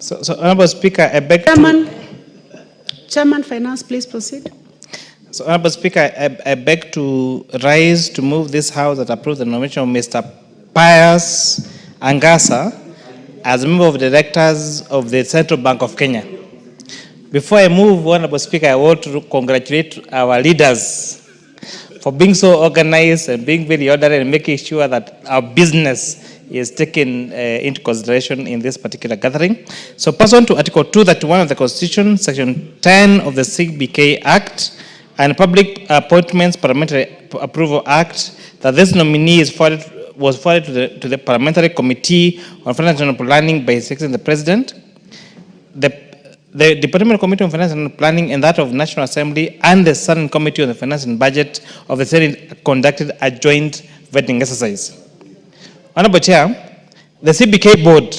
So Honorable Speaker, I beg Chairman Finance, please proceed. So Honorable Speaker, I beg to rise to move this House that approves the nomination of Mr. Pius Angasa as a member of the directors of the Central Bank of Kenya. Before I move, Honorable Speaker, I want to congratulate our leaders for being so organized and being very orderly and making sure that our business is taken into consideration in this particular gathering. So pursuant to Article 231 of the Constitution, Section 10 of the CBK Act, and Public Appointments Parliamentary Approval Act, that this nominee was forwarded to the Parliamentary Committee on Financial Planning by His Excellency the President. The Department Committee on Finance and Planning and that of National Assembly and the Standing Committee on the Finance and Budget of the Senate conducted a joint vetting exercise. Honorable Chair, the CBK Board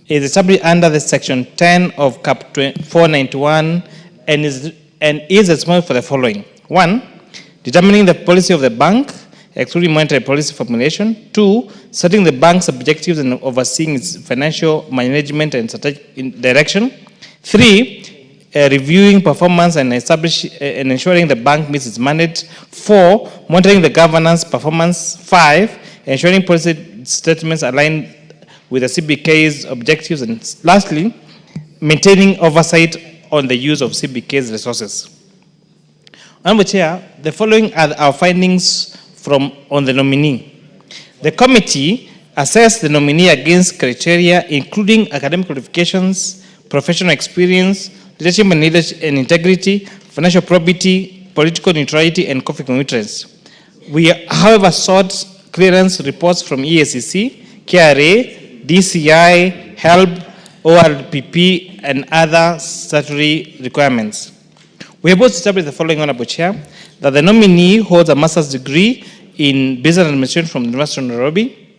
is established under the Section 10 of Cap 491 and is responsible for the following. 1. Determining the policy of the bank, excluding monetary policy formulation. 2. Setting the bank's objectives and overseeing its financial management and strategic direction. 3. Reviewing performance and ensuring the bank meets its mandate. 4. Monitoring the governance performance. 5. Ensuring policy statements align with the CBK's objectives. And lastly, maintaining oversight on the use of CBK's resources. Honorable Chair, the following are our findings on the nominee. The committee assessed the nominee against criteria including academic qualifications, professional experience, leadership and integrity, financial probity, political neutrality, and conflict of interest. We, however, sought clearance reports from EACC, KRA, DCI, HELB, ORPP, and other statutory requirements. We have also established the following, Honorable Chair, that the nominee holds a master's degree in business administration from the University of Nairobi.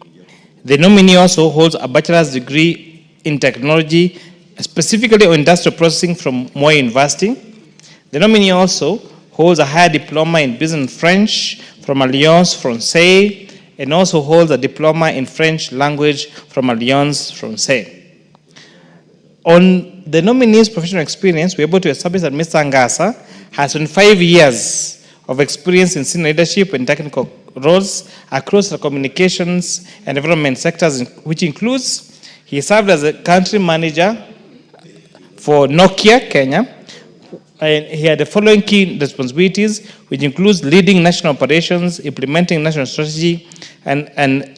The nominee also holds a bachelor's degree in technology, specifically on industrial processing from Moi University. The nominee also holds a higher diploma in business and French from Alliance Française, and also holds a diploma in French language from Alliance Française. On the nominee's professional experience, we're able to establish that Mr. Angasa has 25 years of experience in senior leadership and technical roles across the communications and development sectors, which includes he served as a country manager for Nokia, Kenya. And he had the following key responsibilities, which includes leading national operations, implementing national strategy, and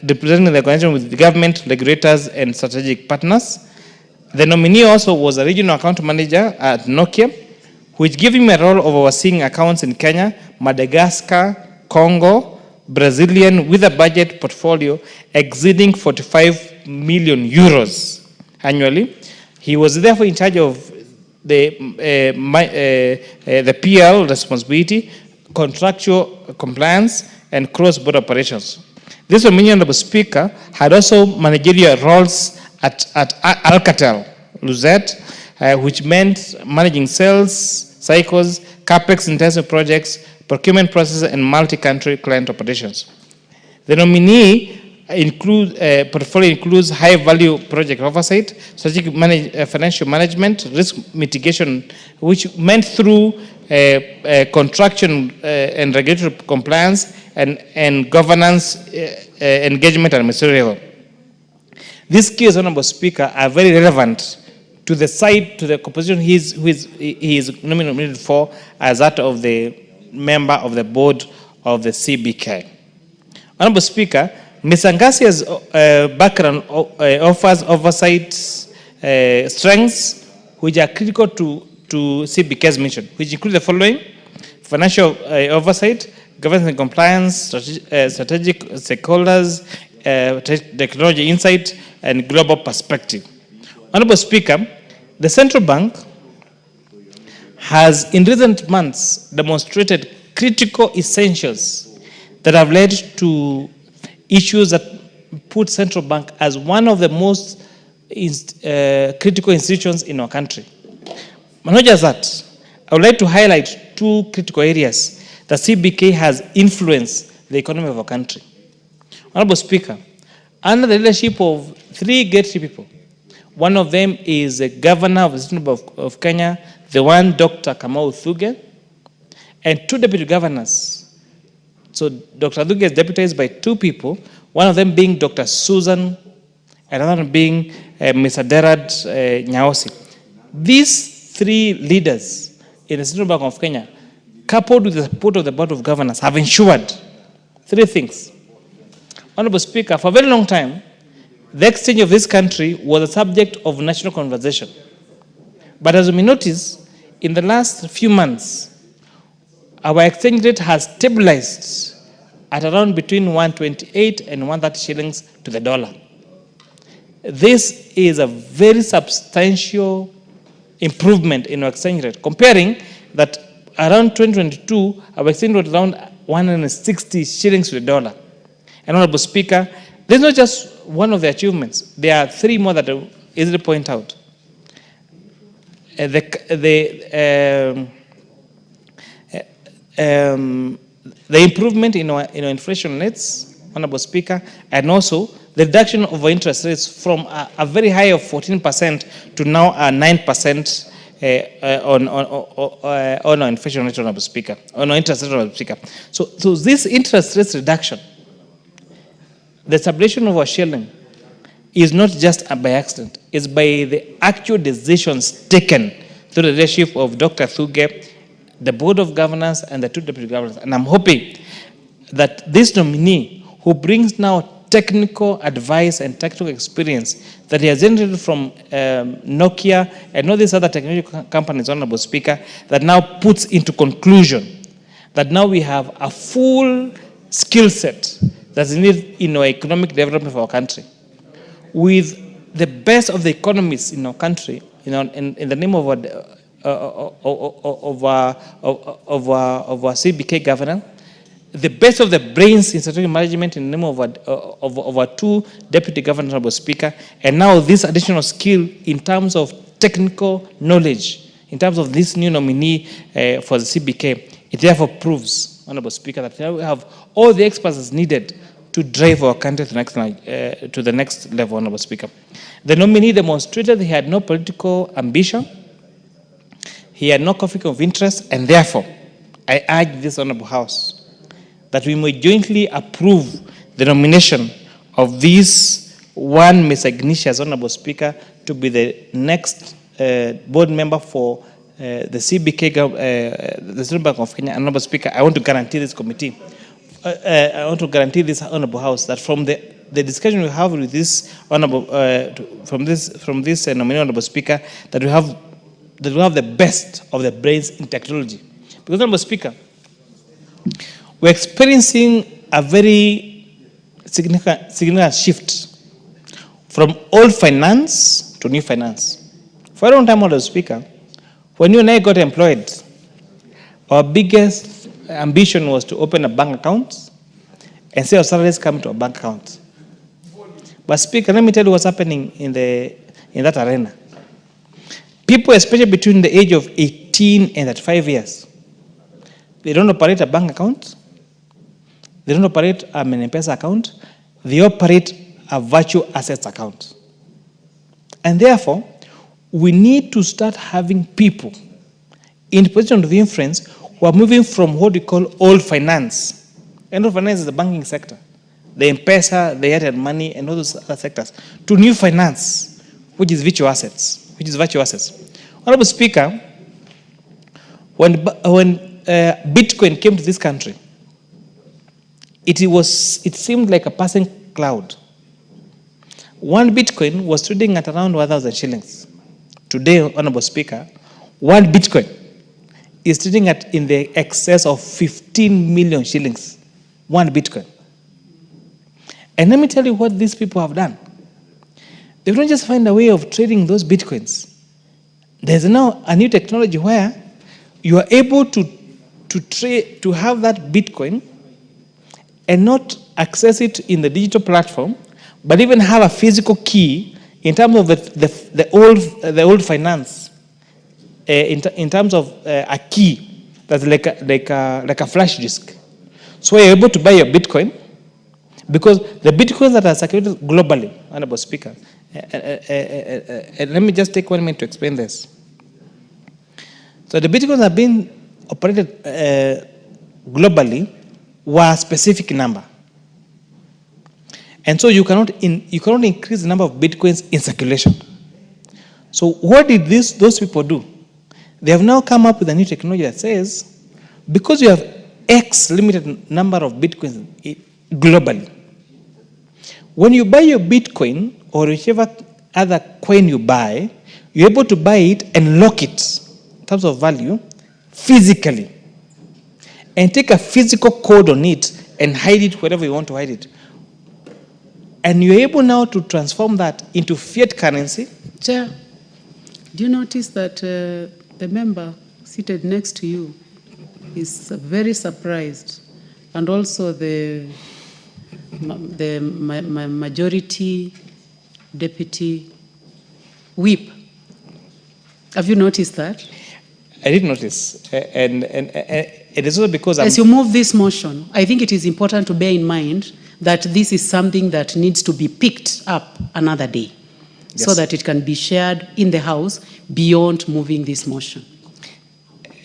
representing the connection with the government, regulators, and strategic partners. The nominee also was a regional account manager at Nokia, which gave him a role of overseeing accounts in Kenya, Madagascar, Congo, Brazilian, with a budget portfolio exceeding 45 million euros annually. He was therefore in charge of the PL responsibility, contractual compliance, and cross-border operations. This nominee, Honorable Speaker, had also managerial roles at Alcatel, Luzet, which meant managing sales cycles, capex-intensive projects, procurement processes, and multi-country client operations. The nominee portfolio includes high-value project oversight, strategic financial management, risk mitigation, which meant through contraction and regulatory compliance and governance engagement at ministerial level. These skills, Honorable Speaker, are very relevant to the composition he is nominated for as that of the member of the board of the CBK. Honorable Speaker, Ms. Angasia's background offers oversight strengths which are critical to CBK's mission, which include the following: financial oversight, governance and compliance, strategic stakeholders, technology insight, and global perspective. Honorable Speaker, the central bank has in recent months demonstrated critical essentials that have led to issues that put central bank as one of the most critical institutions in our country. But not just that, I would like to highlight two critical areas that CBK has influenced the economy of our country. Honorable Speaker, under the leadership of three great people, One of them is the governor of the state of Kenya, the one Dr. Kamau Thuge, and two deputy governors. So Dr. Thuge is deputized by two people, one of them being Dr. Susan, and another one being Mr. Derad Nyaosi. These three leaders in the Central Bank of Kenya, coupled with the support of the Board of Governors, have ensured three things. Honorable Speaker, for a very long time, the exchange of this country was a subject of national conversation. But as we may notice, in the last few months, our exchange rate has stabilized at around between 128 and 130 shillings to the dollar. This is a very substantial improvement in our exchange rate, comparing that around 2022, our exchange rate was around 160 shillings to the dollar. And Honorable Speaker, this is not just one of the achievements. There are three more that I will easily point out. The improvement in our inflation rates, Honorable Speaker, and also the reduction of our interest rates from a very high of 14% to now a 9% on our inflation rate, Honorable Speaker, on our interest rate, Honorable Speaker. So this interest rate reduction, the stabilization of our shilling, is not just by accident. It's by the actual decisions taken through the leadership of Dr. Thuge, the Board of Governors, and the two deputy governors. And I'm hoping that this nominee, who brings now technical advice and technical experience that he has generated from Nokia and all these other technology companies, Honorable Speaker, that now puts into conclusion that now we have a full skill set that's needed in our economic development of our country. With the best of the economists in our country, in the name of our CBK governor, the best of the brains in strategic management in the name of our two deputy governors, Honorable Speaker, and now this additional skill in terms of technical knowledge, in terms of this new nominee for the CBK, it therefore proves, Honorable Speaker, that we have all the experts needed to drive our country to the next level, Honorable Speaker. The nominee demonstrated he had no political ambition, he had no conflict of interest, and therefore, I urge this Honorable House that we may jointly approve the nomination of this one Ms. Ignatius, Honorable Speaker, to be the next board member for the CBK, the Central Bank of Kenya. Honorable Speaker, I want to guarantee this committee, I want to guarantee this Honorable House that from the discussion we have with this Honorable, from this nominee, Honorable Speaker, that we have the best of the brains in technology. Because, Honorable Speaker, we're experiencing a very significant shift from old finance to new finance. For a long time, Honorable Speaker, when you and I got employed, our biggest ambition was to open a bank account and see our salaries come to a bank account. But Speaker, let me tell you what's happening in that arena. People, especially between the age of 18 and 35 years, they don't operate a bank account, they don't operate a M-Pesa account, they operate a virtual assets account. And therefore, we need to start having people in position of influence who are moving from what we call old finance. And old finance is the banking sector, the M-Pesa, the Airtel money, and all those other sectors, to new finance, which is virtual assets. Honorable Speaker, when Bitcoin came to this country, it seemed like a passing cloud. One Bitcoin was trading at around 1,000 shillings. Today, Honorable Speaker, one Bitcoin is trading at in the excess of 15 million shillings. One Bitcoin. And let me tell you what these people have done. They don't just find a way of trading those Bitcoins. There's now a new technology where you are able to have that Bitcoin and not access it in the digital platform, but even have a physical key in terms of the old finance, in terms of a key that's like a flash disk. So you're able to buy your Bitcoin, because the Bitcoins that are circulated globally, Honorable Speaker, And let me just take 1 minute to explain this. So the Bitcoins have been operated globally were a specific number. And so you cannot increase the number of Bitcoins in circulation. So what did those people do? They have now come up with a new technology that says, because you have X limited number of Bitcoins globally, when you buy your Bitcoin or whichever other coin you buy, you're able to buy it and lock it in terms of value physically and take a physical code on it and hide it wherever you want to hide it. And you're able now to transform that into fiat currency. Chair, do you notice that the member seated next to you is very surprised, and also the majority deputy whip? Have you noticed that? I did notice, and it is also because as you move this motion, I think it is important to bear in mind that this is something that needs to be picked up another day, yes, so that it can be shared in the House beyond moving this motion.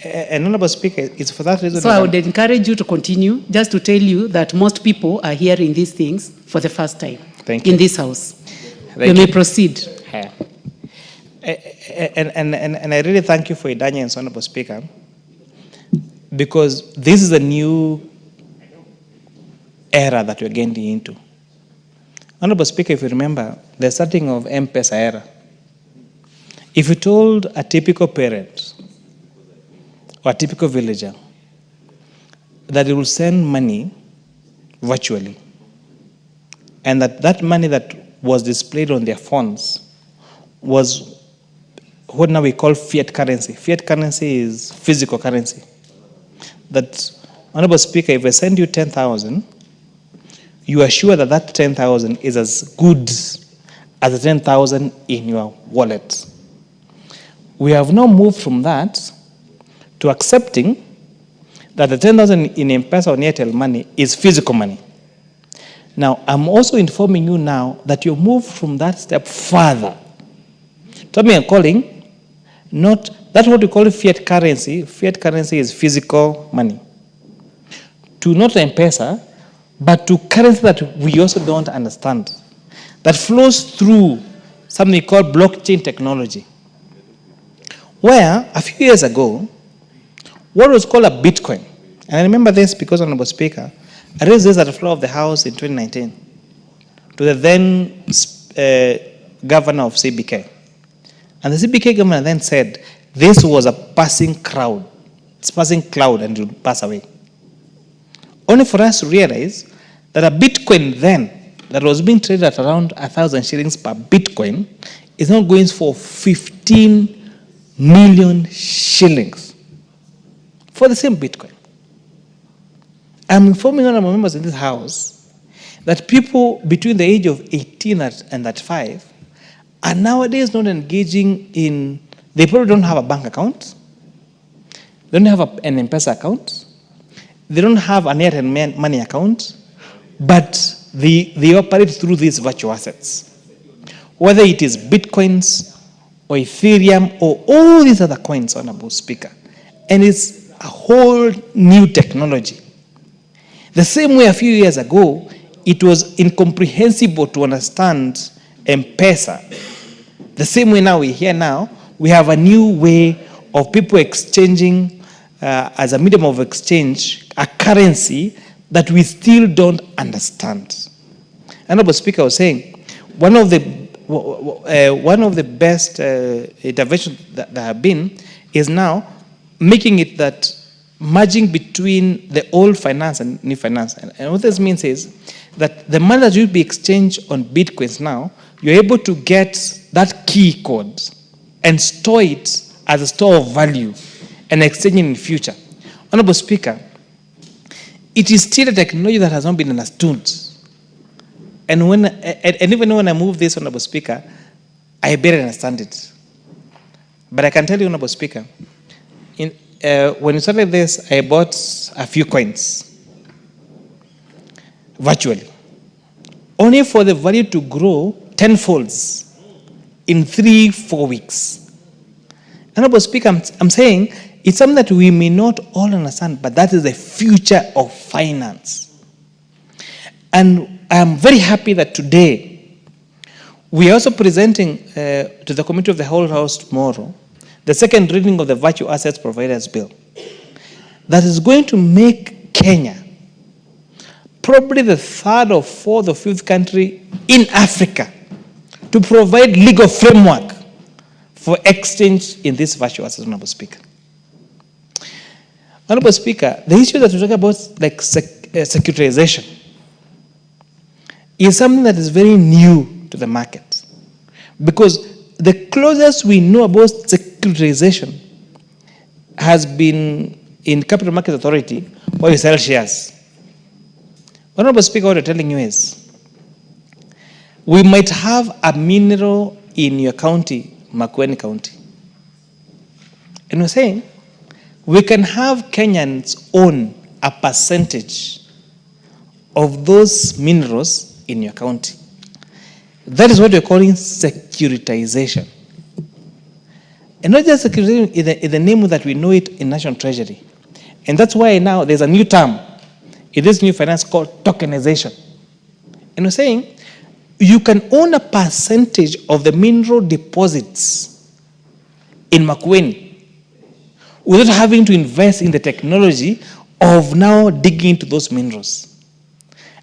And Honorable Speaker, it's for that reason. So I would encourage you to continue, just to tell you that most people are hearing these things for the first time in this House. You may proceed. And I really thank you for your indulgence, Honorable Speaker, because this is a new era that we're getting into. Honorable Speaker, if you remember, the starting of M-Pesa era, if you told a typical parent or a typical villager that it will send money virtually, and that money that was displayed on their phones was what now we call fiat currency. Fiat currency is physical currency. That, Honorable Speaker, if I send you 10,000, you are sure that that 10,000 is as good as the 10,000 in your wallet. We have now moved from that to accepting that the 10,000 in M-Pesa or Airtel money is physical money. Now, I'm also informing you now that you moved from that step further. So I'm calling not, that's what we call fiat currency. Fiat currency is physical money. To not M-Pesa, but to currency that we also don't understand, that flows through something called blockchain technology, where a few years ago, what was called a Bitcoin, and I remember this because, Honorable Speaker, I raised this at the floor of the House in 2019 to the then governor of CBK. And the CBK governor then said, this was a passing cloud. It's passing cloud and it will pass away. Only for us to realize that a Bitcoin then, that was being traded at around 1,000 shillings per Bitcoin, is now going for 15 million shillings for the same Bitcoin. I'm informing honorable members in this House that people between the age of 18 and 35 are nowadays not engaging in, they probably don't have a bank account, they don't have an M-Pesa account, they don't have an Airtel money account, but they operate through these virtual assets. Whether it is Bitcoins or Ethereum or all these other coins, Honorable Speaker. And it's a whole new technology. The same way a few years ago, it was incomprehensible to understand M-Pesa. The same way now we have a new way of people exchanging as a medium of exchange, a currency that we still don't understand. Honorable Speaker was saying, one of the best interventions that have been is now making it that merging between the old finance and new finance. And what this means is that the money that will be exchanged on Bitcoins now, you're able to get that key code and store it as a store of value and exchange it in the future. Honorable Speaker, it is still a technology that has not been understood. And even when I move this, Honorable Speaker, I barely understand it. But I can tell you, Honorable Speaker, when you started this, I bought a few coins virtually, only for the value to grow tenfolds in 3-4 weeks. Honorable Speaker, I'm saying it's something that we may not all understand, but that is the future of finance. And I'm very happy that today we are also presenting to the Committee of the Whole House tomorrow the second reading of the Virtual Assets Providers Bill that is going to make Kenya probably the third or fourth or fifth country in Africa to provide legal framework for exchange in this virtual assets, Honorable Speaker. Honorable Speaker, the issue that we're talking about, like securitization, is something that is very new to the market. Because the closest we know about securitization has been in Capital Market Authority, where you sell shares. Honorable Speaker, what I'm telling you is, we might have a mineral in your county, Makwiny County. And we're saying, we can have Kenyans own a percentage of those minerals in your county. That is what we're calling securitization. And not just securitization in the name that we know it in National Treasury. And that's why now there's a new term in this new finance called tokenization. And we're saying, you can own a percentage of the mineral deposits in Makwiny without having to invest in the technology of now digging into those minerals.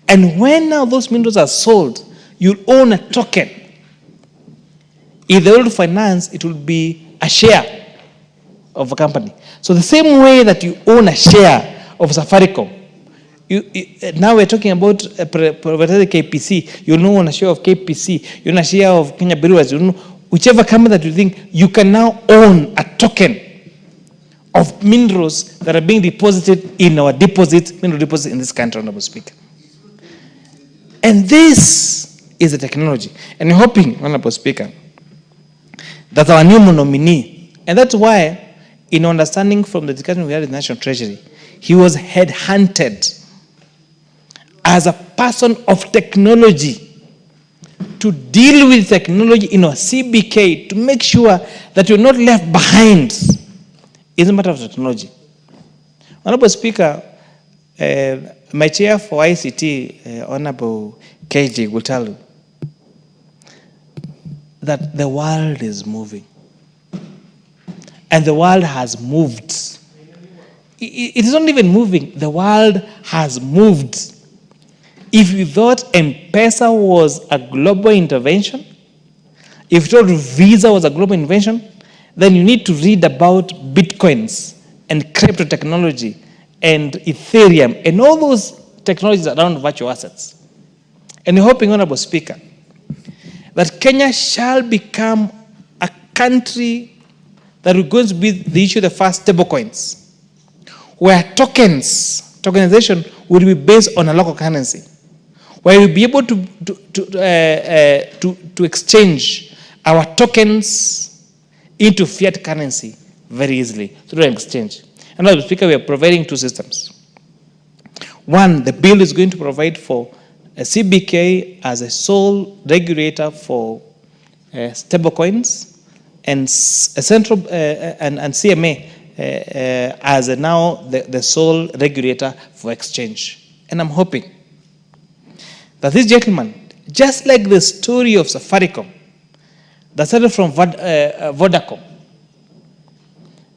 And when now those minerals are sold, you'll own a token. If they will finance, it will be a share of a company. So the same way that you own a share of Safaricom, now we're talking about KPC. You own a share of KPC. You own a share of Kenya Breweries. You know, whichever company that you think, you can now own a token of minerals that are being deposited in our mineral deposits in this country, Honorable Speaker. And this is the technology. And I'm hoping, Honorable Speaker, that our new nominee, and that's why, in understanding from the discussion we had in the National Treasury, he was headhunted as a person of technology to deal with technology in our CBK to make sure that you're not left behind. It's a matter of technology. Honorable Speaker, my chair for ICT, Honorable KJ, will tell you that the world is moving. And the world has moved. It is not even moving. The world has moved. If you thought M-Pesa was a global intervention, if you thought Visa was a global intervention, then you need to read about Bitcoins and crypto technology and Ethereum and all those technologies around virtual assets. And we're hoping, Honorable Speaker, that Kenya shall become a country that is going to be the issue of the first stablecoins, where tokenization will be based on a local currency, where we'll be able to exchange our tokens into fiat currency very easily through an exchange. And Mr. Speaker, we are providing two systems. One, the bill is going to provide for a CBK as a sole regulator for stablecoins, and a central and CMA as now the sole regulator for exchange. And I'm hoping that this gentleman, just like the story of Safaricom, that started from Vodacom,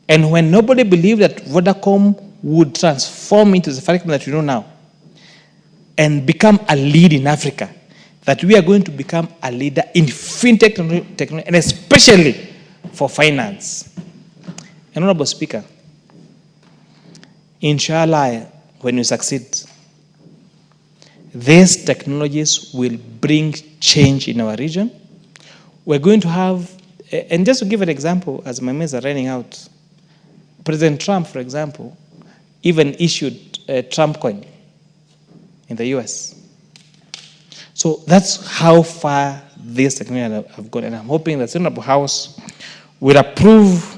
and when nobody believed that Vodacom would transform into the Safaricom that we know now and become a lead in Africa, that we are going to become a leader in fintech technology, and especially for finance. And Honorable Speaker, inshallah, when you succeed, these technologies will bring change in our region. We're going to have, and just to give an example, as my minutes are running out, President Trump, for example, even issued a Trump coin in the US. So that's how far this technology have gone. And I'm hoping that the Honorable House will approve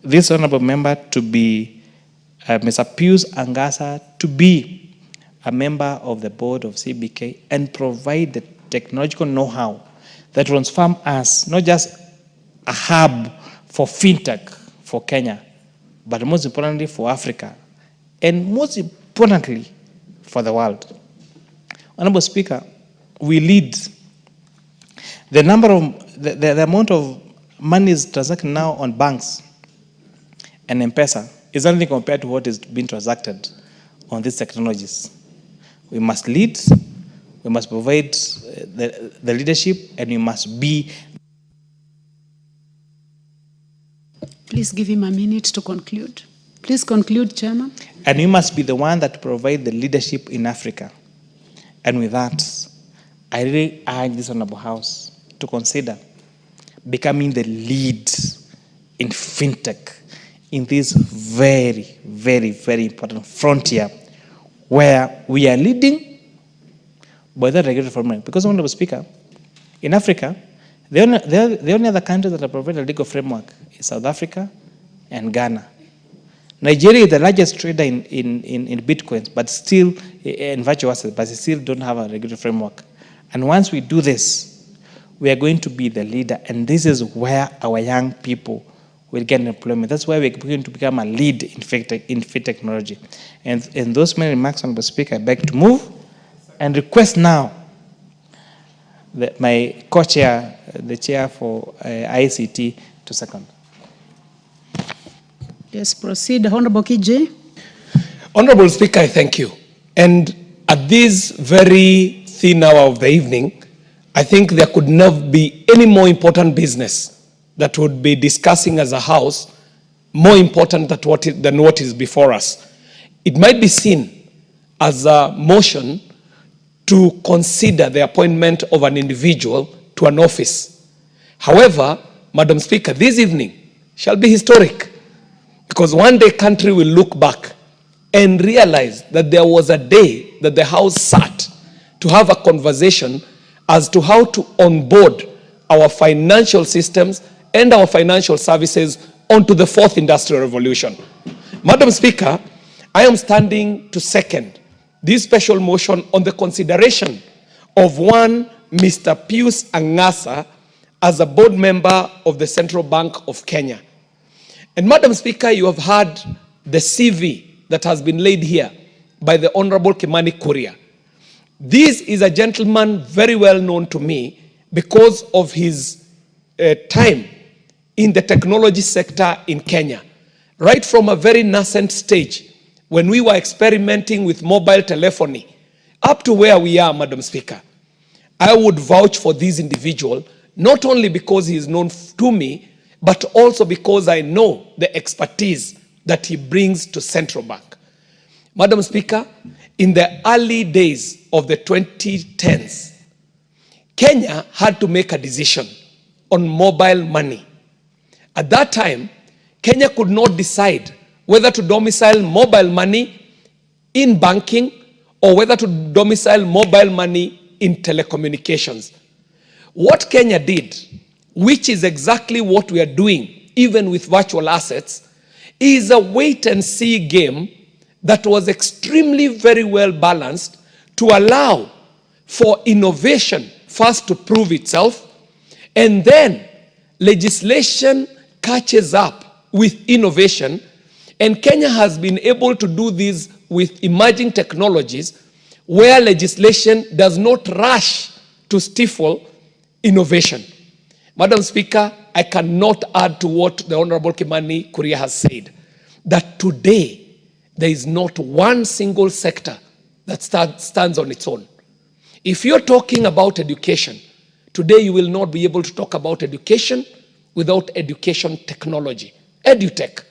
this honorable member to be Mr. Pius Angasa to be a member of the board of CBK and provide the technological know-how that transform us, not just a hub for fintech for Kenya, but most importantly for Africa, and most importantly for the world. Honorable Speaker, we lead. The number of the amount of money is transacted now on banks and M-Pesa is nothing compared to what is being transacted on these technologies. We must lead, we must provide the leadership, and we must be. Please give him a minute to conclude. Please conclude, Chairman. And we must be the one that provide the leadership in Africa. And with that, I really urge this Honorable House to consider becoming the lead in fintech in this very, very, very important frontier where we are leading by the regulatory framework. Because, Honorable Speaker, in Africa, the only other countries that are providing a legal framework is South Africa and Ghana. Nigeria is the largest trader in Bitcoins, but still in virtual assets, but still don't have a regulatory framework. And once we do this, we are going to be the leader, and this is where our young people will get employment. That's why we're going to become a lead in fit technology. And in those many remarks, Honorable Speaker, I beg to move and request now that my co-chair, the chair for ICT, to second. Yes, proceed. Honorable KJ. Honorable Speaker, I thank you. And at this very thin hour of the evening, I think there could never be any more important business that would be discussing as a House, more important than what is before us. It might be seen as a motion to consider the appointment of an individual to an office. However, Madam Speaker, this evening shall be historic, because one day country will look back and realize that there was a day that the House sat to have a conversation as to how to onboard our financial systems and our financial services onto the fourth industrial revolution. Madam Speaker, I am standing to second this special motion on the consideration of one Mr. Pius Angasa as a board member of the Central Bank of Kenya. And Madam Speaker, you have heard the CV that has been laid here by the Honorable Kimani Kuria. This is a gentleman very well known to me because of his time in the technology sector in Kenya. Right from a very nascent stage, when we were experimenting with mobile telephony, up to where we are, Madam Speaker, I would vouch for this individual, not only because he is known to me, but also because I know the expertise that he brings to Central Bank. Madam Speaker, in the early days of the 2010s, Kenya had to make a decision on mobile money. At that time, Kenya could not decide whether to domicile mobile money in banking or whether to domicile mobile money in telecommunications. What Kenya did, which is exactly what we are doing even with virtual assets, is a wait-and-see game that was extremely very well balanced to allow for innovation first to prove itself, and then legislation catches up with innovation, and Kenya has been able to do this with emerging technologies where legislation does not rush to stifle innovation. Madam Speaker, I cannot add to what the Honorable Kimani Kuria has said, that today there is not one single sector that stands on its own. If you're talking about education, today you will not be able to talk about education without education technology, edutech.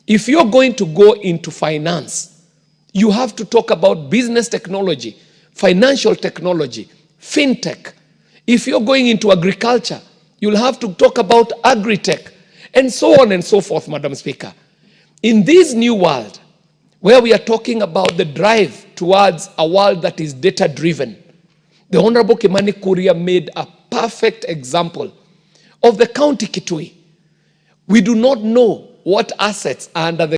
If you're going to go into finance, you have to talk about business technology, financial technology, fintech. If you're going into agriculture, you'll have to talk about agri-tech, and so on and so forth, Madam Speaker. In this new world, where we are talking about the drive towards a world that is data-driven, the Honorable Kimani Kuria made a perfect example of the County Kitui. We do not know what assets are under the